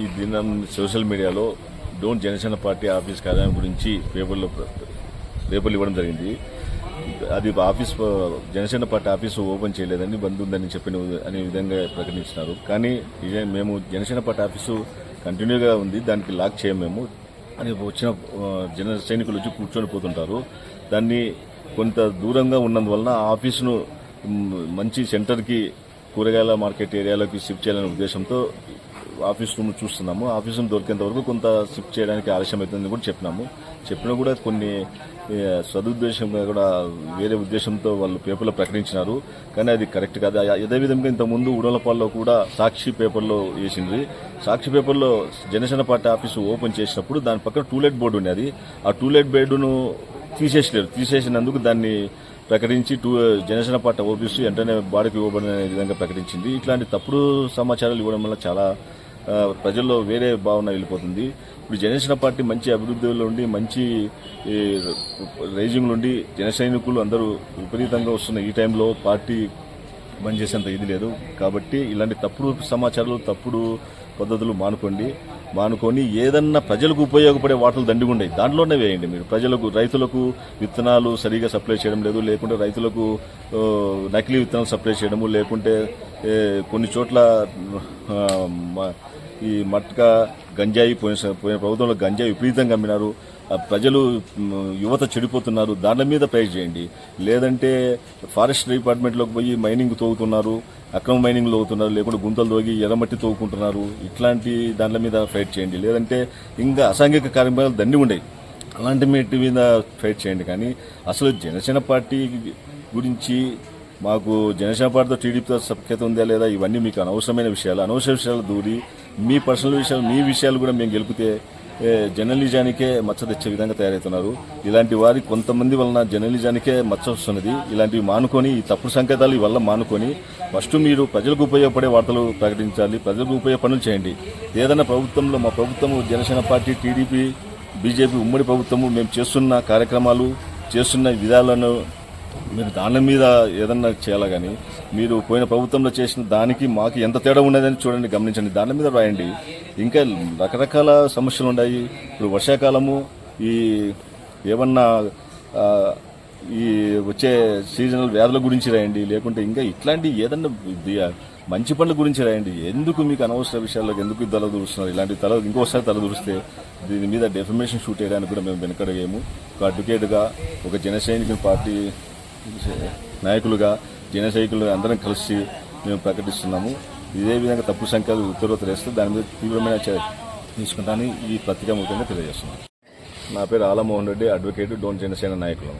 ఈ దినం సోషల్ మీడియాలో డోంట్ జనసేన పార్టీ ఆఫీస్ కార్యాలయం గురించి పేపర్లు ఇవ్వడం జరిగింది. అది office Janasena party office open చేయలేదని బంద్ ఉందని చెప్పిన అనే విధంగా ప్రకటించినారు. కానీ మేము జనసేన పార్టీ ఆఫీసు కంటిన్యూగా ఉంది, దానికి లాక్ చేయం మేము అని వచ్చిన జన సైనికులు వచ్చి కూర్చొని పోతుంటారు. దాన్ని కొంత దూరంగా ఉన్నందువలన ఆఫీసును మంచి సెంటర్కి కూరగాయల మార్కెట్ ఏరియాలోకి షిఫ్ట్ చేయాలనే ఉద్దేశంతో ఆఫీస్ రూమ్ చూస్తున్నాము. ఆఫీస్ రూమ్ దొరికేంత వరకు కొంత షిఫ్ట్ చేయడానికి ఆలస్యం అవుతుందని కూడా చెప్పినా కూడా కొన్ని సదుద్దేశంగా కూడా వేరే ఉద్దేశంతో వాళ్ళు పేపర్లో ప్రకటించినారు. కానీ అది కరెక్ట్ కాదు. అదేవిధంగా ఇంతకుముందు ఉడలపాల్లో కూడా సాక్షి పేపర్లో వేసింది. సాక్షి పేపర్లో జనసేన పార్టీ ఆఫీసు ఓపెన్ చేసినప్పుడు దాని పక్కన టూలెట్ బోర్డు ఉన్నది. ఆ టూలెట్ బోర్డును తీసేసినందుకు దాన్ని ప్రకటించి జనసేన పార్టీ ఆఫీసు వెంటనే బాడీకి ఇవ్వబడిన విధంగా ప్రకటించింది. ఇట్లాంటి తప్పుడు సమాచారాలు ఇవ్వడం వల్ల చాలా ప్రజల్లో వేరే భావన వెళ్ళిపోతుంది. ఇప్పుడు జనసేన పార్టీ మంచి అభివృద్ధిలో ఉండి మంచి రైజింగ్ నుండి జన సైనికులు అందరూ విపరీతంగా వస్తున్న ఈ టైంలో పార్టీ బంద్ చేసేంత ఇది లేదు. కాబట్టి ఇలాంటి తప్పుడు సమాచారాలు తప్పుడు పద్ధతులు మానుకొని ఏదన్నా ప్రజలకు ఉపయోగపడే వాటలు దండిగుండాయి దాంట్లోనే వేయండి. మీరు రైతులకు విత్తనాలు సరిగా సప్లై చేయడం లేదు, లేకుంటే రైతులకు నకిలీ విత్తనాలు సప్లై చేయడము, లేకుంటే కొన్ని చోట్ల ఈ మట్కా గంజాయి పోయిన ప్రభుత్వంలో గంజాయి విపరీతంగా అమ్మినారు. ప్రజలు యువత చెడిపోతున్నారు. దాని మీద ఫైట్ చేయండి. లేదంటే ఫారెస్ట్ డిపార్ట్మెంట్లోకి పోయి మైనింగ్ తవ్వుతున్నారు, అక్రమ మైనింగ్ తవ్వుతున్నారు, లేకుంటే గుంతలు తోగి ఎర్రమట్టి తవ్వుకుంటున్నారు. ఇట్లాంటి దాని మీద ఫైట్ చేయండి. లేదంటే ఇంకా అసాంఘిక కార్యక్రమాలు దండి ఉండేవి, అలాంటి మీద ఫైట్ చేయండి. కానీ అసలు జనసేన పార్టీ గురించి మాకు జనసేన పార్టీతో టీడీపీతో సఖ్యత ఉందా లేదా ఇవన్నీ మీకు అనవసరమైన విషయాలు దూరి మీ పర్సనల్ విషయాలు కూడా మేము గెలిపితే జర్నలిజానికే మచ్చ తెచ్చే విధంగా తయారవుతున్నారు. ఇలాంటి వారి కొంతమంది వలన జర్నలిజానికే మచ్చ వస్తున్నది. ఇలాంటివి మానుకొని ఈ తప్పుడు సంకేతాలు వల్ల మానుకొని ఫస్ట్ మీరు ప్రజలకు ఉపయోగపడే వార్తలు ప్రకటించాలి, ప్రజలకు ఉపయోగ పనులు చేయండి. ఏదైనా ప్రభుత్వంలో మా ప్రభుత్వము జనసేన పార్టీ టీడీపీ బీజేపీ ఉమ్మడి ప్రభుత్వము మేము చేస్తున్న కార్యక్రమాలు చేస్తున్న విధాలను మీరు దాని మీద ఏదన్నా చేయాలా. కానీ మీరు పోయిన ప్రభుత్వంలో చేసిన దానికి మాకు ఎంత తేడా ఉన్నదని చూడండి, గమనించండి, దాని మీద రాయండి. ఇంకా రకరకాల సమస్యలు ఉన్నాయి. ఇప్పుడు వర్షాకాలము ఏమన్నా ఈ వచ్చే సీజనల్ వ్యాధుల గురించి రాయండి, లేకుంటే ఇంకా ఇట్లాంటి ఏదన్నా మంచి పనుల గురించి రాయండి. ఎందుకు మీకు అనవసర విషయాలకు ఎందుకు తలదూరుస్తున్నారు? ఇలాంటి ఇంకోసారి తలదూరిస్తే దీని మీద డెఫమేషన్ షూట్ చేయడానికి కూడా మేము వెనకడగేము. ఒక అడ్వకేట్గా, ఒక జనసైనిక పార్టీ నాయకులుగా, జన సైనికులుగా అందరం కలిసి మేము ప్రకటిస్తున్నాము. ఇదే విధంగా తప్పు సంఖ్యలు ఉత్తర్వుతరేస్తే దాని మీద తీవ్రమైన తీసుకుంటానని ఈ పత్రికా ముఖ్యంగా తెలియజేస్తున్నాను. నా పేరు ఆలమోహన్ రెడ్డి, అడ్వకేట్, డోన్ జనసేన నాయకులు.